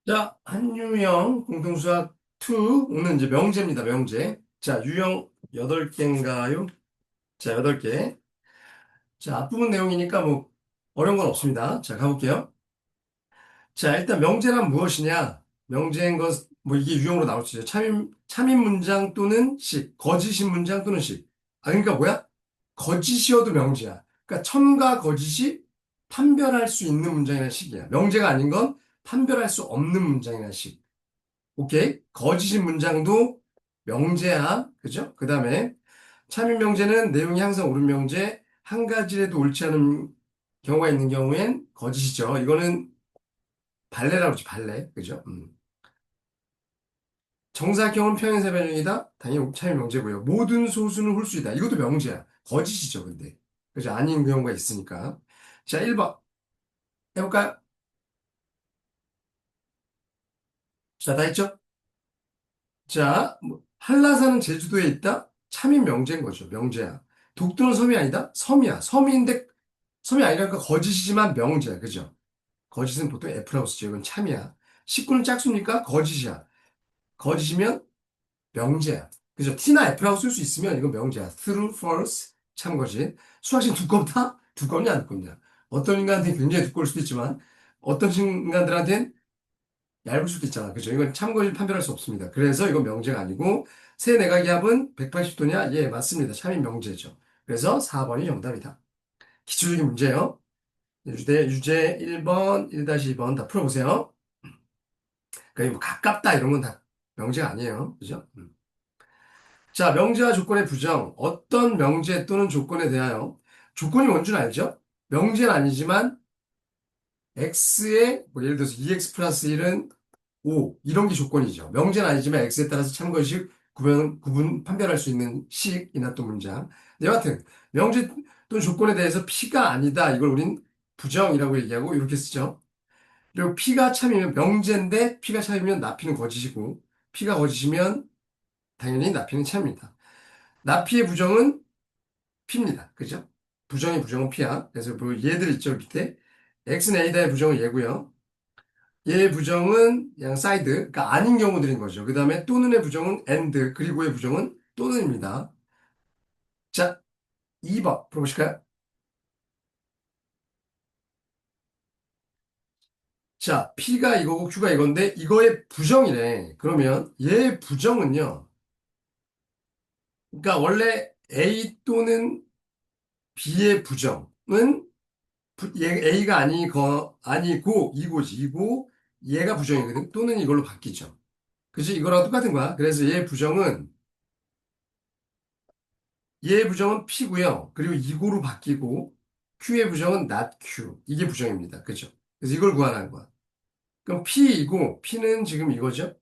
자, 한유형 공통수학 2. 오늘 이제 명제입니다, 명제. 자, 유형 8개인가요? 자, 8개. 자, 앞부분 내용이니까 뭐, 어려운 건 없습니다. 자, 가볼게요. 자, 일단 명제란 무엇이냐? 명제인 것, 뭐, 이게 유형으로 나올 수 있죠. 참인 문장 또는 식, 거짓인 문장 또는 식. 아, 그러니까 뭐야? 거짓이어도 명제야. 그러니까 첨가 거짓이 판별할 수 있는 문장이나 식이야. 명제가 아닌 건 판별할 수 없는 문장이나 식. 오케이. 거짓인 문장도 명제야. 그죠? 그 다음에 참인 명제는 내용이 항상 옳은 명제, 한 가지라도 옳지 않은 경우가 있는 경우엔 거짓이죠. 이거는 발레라고 그러지, 발레. 그죠? 정사각형은 평행사 변형이다. 당연히 참인 명제고요. 모든 소수는 홀수이다. 이것도 명제야. 거짓이죠, 근데. 그죠? 아닌 경우가 있으니까. 자, 1번. 해볼까요? 자, 다 했죠? 자, 뭐, 한라산은 제주도에 있다? 참인 명제인 거죠. 명제야. 독도는 섬이 아니다? 섬이야. 섬인데, 섬이 아니라니까 거짓이지만 명제야. 그죠? 거짓은 보통 F라고 쓰죠. 이건 참이야. 식구는 짝수입니까? 거짓이야. 거짓이면 명제야. 그죠? T나 F라고 쓸 수 있으면 이건 명제야. True, false, 참거짓. 수학식 두껍다? 두껍냐, 안 두껍냐? 어떤 인간한테는 굉장히 두꺼울 수도 있지만, 어떤 인간들한테는 얇을 수도 있잖아. 그죠? 이건 참고일 판별할 수 없습니다. 그래서 이건 명제가 아니고, 세 내각의 합은 180도냐? 예, 맞습니다. 참인 명제죠. 그래서 4번이 정답이다. 기초적인 문제예요. 유제 1번, 1-2번 다 풀어보세요. 그러니까 뭐 가깝다 이런 건 다 명제가 아니에요. 그죠? 자, 명제와 조건의 부정. 어떤 명제 또는 조건에 대하여 조건이 뭔 줄 알죠? 명제는 아니지만 x의 뭐 예를 들어서 2x 플러스 1은 5 이런 게 조건이죠. 명제는 아니지만 x에 따라서 참고식 구분 판별할 수 있는 식이나 또 문장. 여하튼 명제 또는 조건에 대해서 p가 아니다. 이걸 우린 부정이라고 얘기하고 이렇게 쓰죠. 그리고 p가 참이면 명제인데 p가 참이면 나피는 거짓이고 p가 거짓이면 당연히 나피는 참입니다. 나피의 부정은 p입니다. 그죠? 부정의 부정은 p야. 그래서 뭐 얘들 있죠 밑에 x는 a다의 부정은 얘고요. 얘의 부정은 그냥 사이드, 그러니까 아닌 경우들인 거죠. 그 다음에 또는의 부정은 and, 그리고의 부정은 또는입니다. 자, 2번 풀어보실까요? 자, P가 이거고 Q가 이건데 이거의 부정이래. 그러면 얘의 부정은요. 그러니까 원래 A 또는 B의 부정은 얘 A가 아니고 이고지. 이고 얘가 부정이거든. 또는 이걸로 바뀌죠. 그지? 이거랑 똑같은 거야. 그래서 얘의 부정은 P고요. 그리고 이고로 바뀌고 Q의 부정은 not Q. 이게 부정입니다. 그죠? 그래서 이걸 구하라는 거야. 그럼 P이고 P는 지금 이거죠?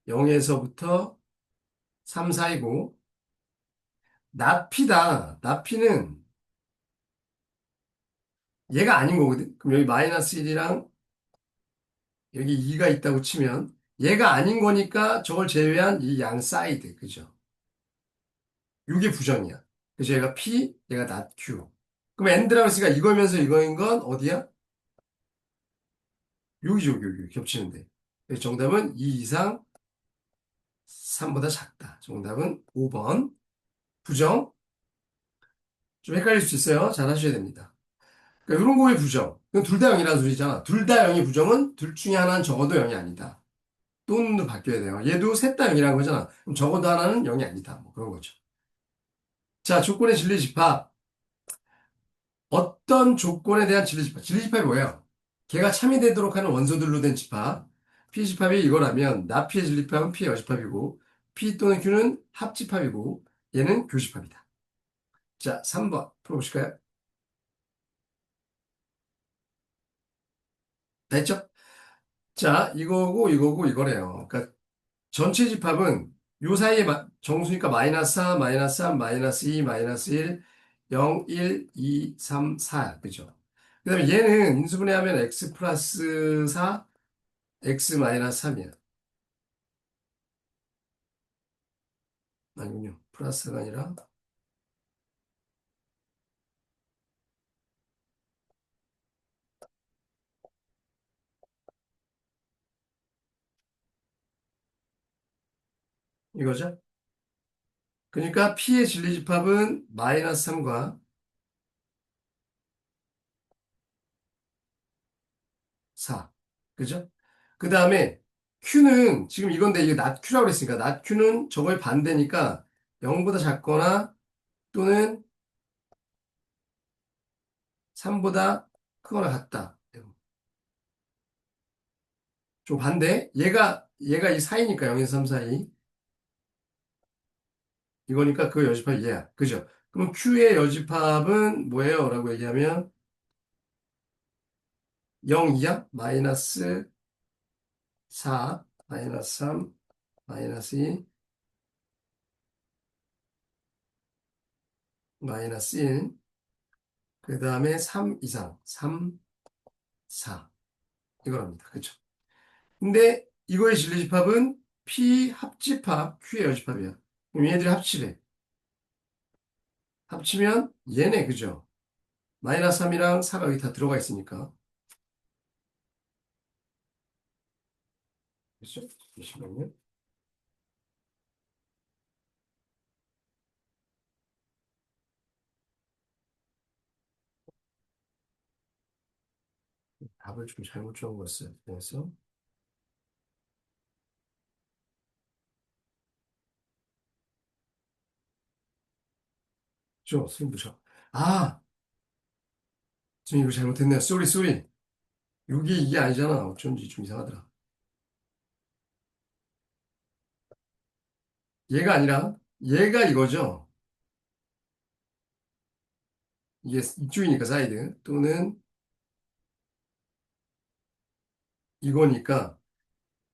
0에서부터 3, 4이고 not P다. not P는 얘가 아닌 거거든. 그럼 여기 마이너스 1이랑 여기 2가 있다고 치면 얘가 아닌 거니까 저걸 제외한 이 양 사이드. 그죠? 이게 부정이야. 그래서 얘가 P, 얘가 not Q. 그럼 and라고 했으니까 이거면서 이거인 건 어디야? 여기죠, 여기 겹치는데. 그래서 정답은 2 이상 3보다 작다. 정답은 5번. 부정. 좀 헷갈릴 수 있어요. 잘 하셔야 됩니다. 그러니까 이런 거의 부정. 그건 둘 다 0이라는 소리잖아. 둘 다 0이 부정은 둘 중에 하나는 적어도 0이 아니다. 또는 바뀌어야 돼요. 얘도 셋 다 0이라는 거잖아. 그럼 적어도 하나는 0이 아니다. 뭐 그런 거죠. 자, 조건의 진리집합. 어떤 조건에 대한 진리집합? 진리집합이 뭐예요? 걔가 참이 되도록 하는 원소들로 된 집합. P집합이 이거라면 나피의 진리집합은 P의 여집합이고 P 또는 Q는 합집합이고 얘는 교집합이다. 자, 3번 풀어보실까요? 됐죠? 자, 이거고 이거래요. 그러니까 전체 집합은 요 사이에 정수니까 마이너스 4, 마이너스 3, 마이너스 2, 마이너스 1, 0, 1, 2, 3, 4. 그죠? 그 다음에 얘는 인수분해하면 x 플러스 4, x 마이너스 3이야. 아니군요. 플러스가 아니라. 이거죠? 그러니까 P의 진리집합은 마이너스 3과 4. 그죠? 그 다음에 Q는 지금 이건데 이게 not Q라고 그랬으니까 not Q는 저거의 반대니까 0보다 작거나 또는 3보다 크거나 같다. 좀 반대. 얘가 이 사이니까 0에서 3 사이. 이거니까 그 여집합이 얘야. 그죠? 그럼 Q의 여집합은 뭐예요? 라고 얘기하면 0, 2야? 마이너스 4, 마이너스 3, 마이너스 2, 마이너스 1. 그 다음에 3 이상. 3, 4. 이거랍니다. 그죠? 근데 이거의 진리집합은 P 합집합 Q의 여집합이야. 그럼 얘들이 합치래. 합치면 얘네. 그죠? 마이너스 3이랑 4가 여기 다 들어가 있으니까. 그죠? 잠시만요. 답을 좀 잘못 적었어요. 그래서, 승부처. 아! 지금 이거 잘못했네요. 쏘리, 쏘리. 이게 아니잖아. 어쩐지 좀 이상하더라. 얘가 아니라, 얘가 이거죠. 이게 이쪽이니까 사이드. 또는 이거니까,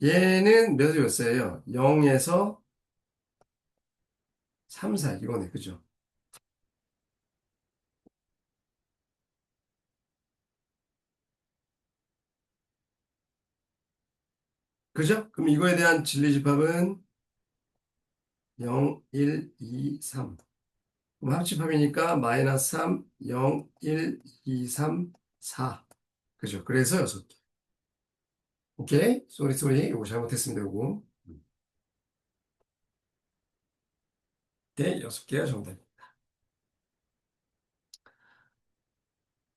얘는 몇에서 몇 사예요? 0에서 3 사이. 이거네. 그죠? 그죠? 그럼 이거에 대한 진리집합은 0, 1, 2, 3. 그럼 합집합이니까 마이너스 3, 0, 1, 2, 3, 4. 그죠? 그래서 6개. 오케이? 쏘리, 쏘리. 이거 잘못했습니다. 이거. 네, 6개가 정답.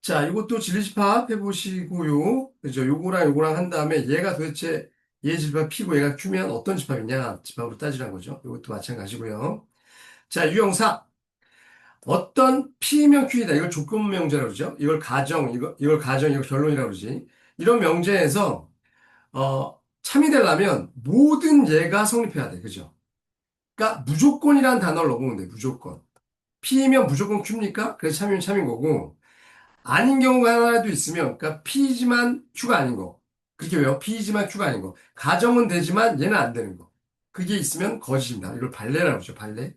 자, 이것도 진리집합 해보시고요. 그죠? 요거랑 요거랑 한 다음에 얘가 도대체 얘 집합 P고 얘가 Q면 어떤 집합이냐? 집합으로 따지라는 거죠. 이것도 마찬가지고요. 자, 유형사. 어떤 P면 Q이다. 이걸 조건 명제라고 그러죠. 이걸 가정, 이걸 결론이라고 그러지. 이런 명제에서, 참이 되려면 모든 얘가 성립해야 돼. 그죠? 그러니까 무조건이라는 단어를 넣어보면 돼. 무조건. P면 무조건 Q입니까? 그래서 참이면 참인 거고. 아닌 경우가 하나라도 있으면, 그러니까 P이지만 Q가 아닌 거. 그렇게 왜요? P이지만 Q가 아닌 거. 가정은 되지만 얘는 안 되는 거. 그게 있으면 거짓입니다. 이걸 발레라고 그러죠. 발레.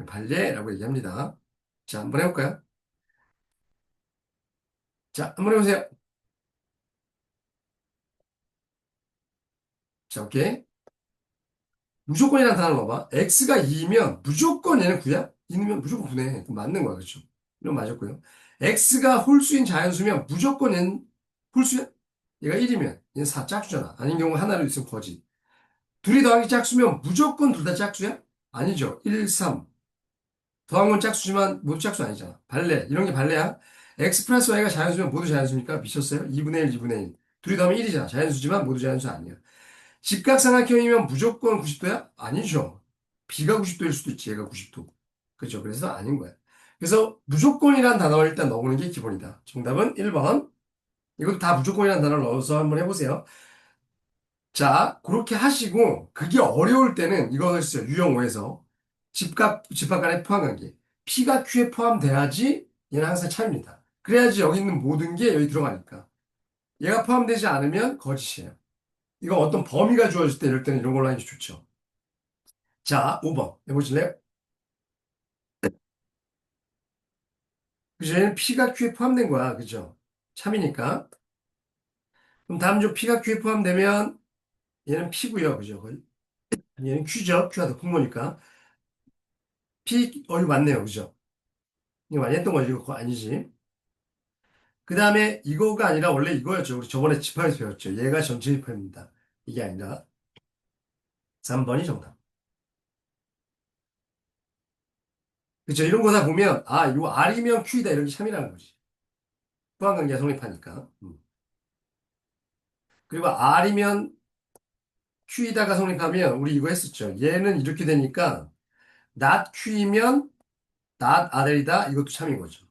발레라고 얘기합니다. 자, 한번 해볼까요? 자, 한번 해보세요. 자, 오케이. 무조건이라는 단어를 넣어봐. X가 2면 무조건 얘는 9야? 2면 무조건 9네. 그럼 맞는 거야. 그렇죠? 이건 맞았고요. X가 홀수인 자연수면 무조건 얘는 홀수야? 얘가 1이면 얘는 4 짝수잖아. 아닌 경우 하나로 있으면 거짓. 둘이 더하기 짝수면 무조건 둘 다 짝수야? 아니죠. 1, 3. 더한 건 짝수지만 모두 짝수 아니잖아. 발레. 이런 게 발레야. X 플러스 Y가 자연수면 모두 자연수니까 미쳤어요? 2분의 1, 2분의 1. 둘이 더하면 1이잖아. 자연수지만 모두 자연수 아니야. 직각삼각형이면 무조건 90도야? 아니죠. B가 90도일 수도 있지. 얘가 90도. 그죠? 그래서 아닌 거야. 그래서 무조건이라는 단어를 일단 넣어보는 게 기본이다. 정답은 1번. 이것도 다 무조건이라는 단어를 넣어서 한번 해보세요. 자, 그렇게 하시고, 그게 어려울 때는 이거를 써요. 유형 5에서. 집합 간의 포함관계. P가 Q에 포함돼야지 얘는 항상 참입니다. 그래야지 여기 있는 모든 게 여기 들어가니까. 얘가 포함되지 않으면 거짓이에요. 이거 어떤 범위가 주어질 때 이럴 때는 이런 걸로 하는 게 좋죠. 자, 5번 해보실래요? 그죠? 얘는 P가 Q에 포함된 거야. 그죠? 참이니까. 그럼 다음 중 P가 Q에 포함되면 얘는 P고요. 그죠? 얘는 Q죠. Q가 더 큰 거니까. 이거 맞네요. 그죠? 이거 많이 했던 거지. 이거 그거 아니지. 그 다음에 이거가 아니라 원래 이거였죠. 우리 저번에 집합에서 배웠죠. 얘가 전체 집합입니다. 이게 아니라 3번이 정답. 그쵸? 이런 거 다 보면, 아, 요 R이면 Q이다. 이런 게 참이라는 거지. 포함관계가 성립하니까. 그리고 R이면 Q이다가 성립하면, 우리 이거 했었죠. 얘는 이렇게 되니까, not Q이면 not R이다. 이것도 참인 거죠.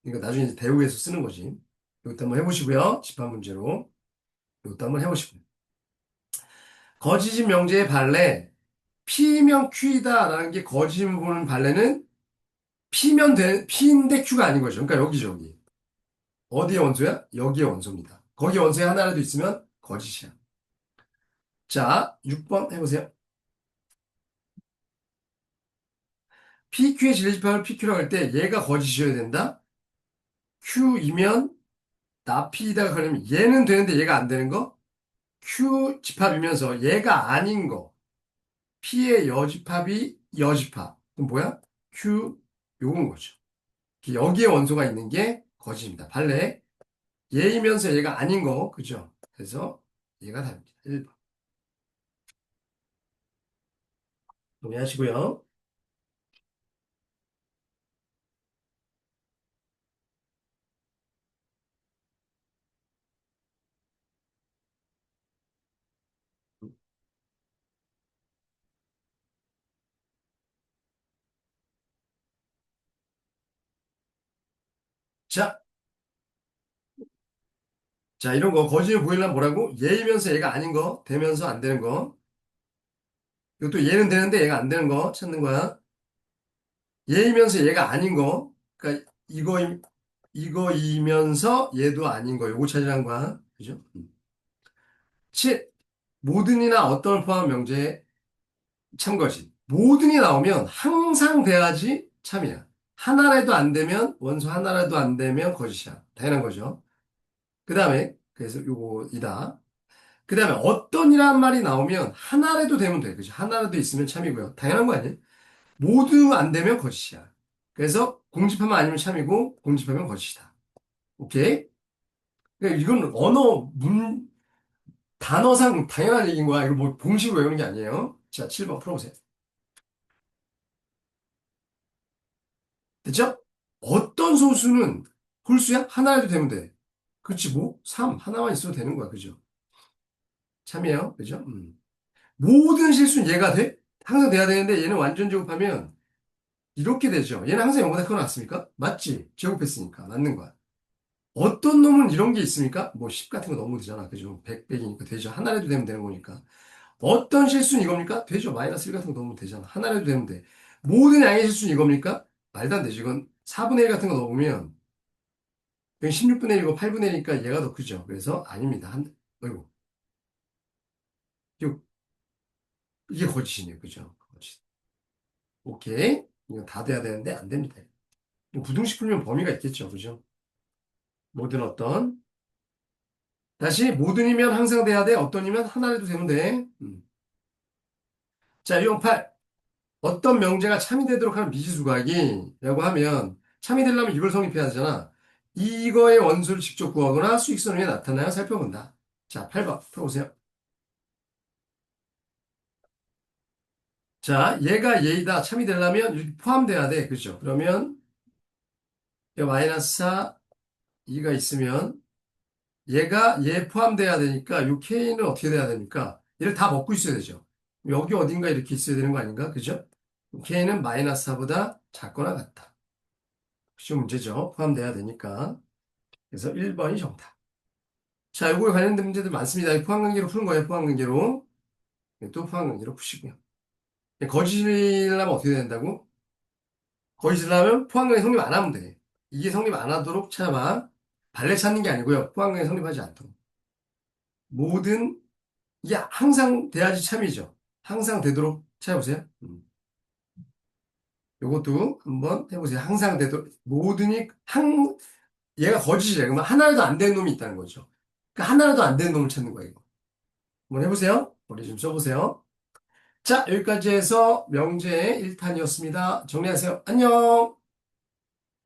그러니까 나중에 이제 대우에서 쓰는 거지. 이것도 한번 해보시고요. 집합 문제로. 이것도 한번 해보시고요. 거짓인 명제의 발레, P면 Q이다라는 게 거짓을 보는 발레는 P인데 Q가 아닌 거죠. 그러니까 여기저기. 어디의 원소야? 여기의 원소입니다. 거기 원소에 하나라도 있으면 거짓이야. 자, 6번 해보세요. PQ의 진리집합을 PQ라고 할 때 얘가 거짓이어야 된다? Q이면 나 P이다가 걸리면 얘는 되는데 얘가 안 되는 거? Q 집합이면서 얘가 아닌 거. P의 여집합이 여집합. 그럼 뭐야? Q 요건 거죠. 여기에 원소가 있는 게 거짓입니다. 발레 얘이면서 얘가 아닌 거. 그죠? 그래서 얘가 답입니다. 1번. 동의하시고요. 자, 자, 이런 거 거짓을 보이려면 뭐라고? 얘이면서 얘가 아닌 거, 되면서 안 되는 거. 이것도 얘는 되는데 얘가 안 되는 거 찾는 거야. 얘이면서 얘가 아닌 거. 그러니까 이거이면서 얘도 아닌 거. 요거 찾으라는 거야. 그죠? 7. 모든이나 어떤 포함 명제의 참거짓. 모든이 나오면 항상 돼야지 참이야. 하나라도 안 되면, 원소 하나라도 안 되면 거짓이야. 당연한 거죠. 그 다음에, 그래서 요거이다. 그 다음에 어떤이란 말이 나오면 하나라도 되면 돼. 그죠? 하나라도 있으면 참이고요. 당연한 거 아니에요? 모두 안 되면 거짓이야. 그래서 공집하면 아니면 참이고 공집하면 거짓이다. 오케이? 그러니까 이건 단어상 당연한 얘기인 거야. 이거 뭐 공식으로 외우는 게 아니에요. 자, 7번 풀어보세요. 됐죠? 어떤 소수는 홀수야? 하나라도 되면 돼. 그렇지 뭐? 3 하나만 있어도 되는 거야. 그죠? 참이에요. 그죠? 모든 실수는 얘가 돼? 항상 돼야 되는데 얘는 완전 제곱하면 이렇게 되죠. 얘는 항상 0보다 크거나 같습니까? 맞지? 제곱했으니까. 맞는 거야. 어떤 놈은 이런 게 있습니까? 뭐 10 같은 거 너무 되잖아. 그죠? 100, 100이니까 되죠. 하나라도 되면 되는 거니까. 어떤 실수는 이겁니까? 되죠. 마이너스 1 같은 거 넣으면 되잖아. 하나라도 되면 돼. 모든 양의 실수는 이겁니까? 말도 안 되죠. 이건 4분의 1 같은 거 넣으면 이건 16분의 1이고 8분의 1이니까 얘가 더 크죠. 그래서 아닙니다. 어이구. 이거- 이게 거짓이네요. 그죠? 거짓. 오케이. 이거 다 돼야 되는데 안 됩니다. 부등식 풀면 범위가 있겠죠. 그죠? 모든 어떤. 다시 모든이면 항상 돼야 돼. 어떤이면 하나라도 되면 돼. 자, 유형 8. 어떤 명제가 참이 되도록 하는 미지수각이라고 하면 참이 되려면 이걸 성립해야 되잖아. 이거의 원소를 직접 구하거나 수익선 위에 나타나야 살펴본다. 자, 8번 풀어보세요. 자, 얘가 얘이다. 참이 되려면 이렇게 포함돼야 돼. 그죠? 그러면 얘 마이너스 4, 2가 있으면 얘가 얘 포함돼야 되니까 요 K는 어떻게 돼야 됩니까? 얘를 다 먹고 있어야 되죠. 여기 어딘가 이렇게 있어야 되는 거 아닌가? 그죠? K는 마이너스 4보다 작거나 같다. 쉬운 문제죠. 포함돼야 되니까. 그래서 1번이 정답. 자, 요거에 관련된 문제들 많습니다. 포함관계로 푸는 거예요. 포함관계로. 또 포함관계로 푸시고요. 거짓이라면 어떻게 된다고? 거짓이라면 포함관계 성립 안 하면 돼. 이게 성립 안 하도록 참아. 발레 찾는 게 아니고요. 포함관계 성립하지 않도록. 모든 이게 항상 돼야지 참이죠. 항상 되도록 찾아보세요. 요것도 한번 해보세요. 항상 되도록 모든이 얘가 거짓이래. 그러면 하나라도 안 되는 놈이 있다는 거죠. 그러니까 하나라도 안 되는 놈을 찾는 거예요. 이거. 한번 해보세요. 머리 좀 써보세요. 자, 여기까지 해서 명제 1탄이었습니다. 정리하세요. 안녕!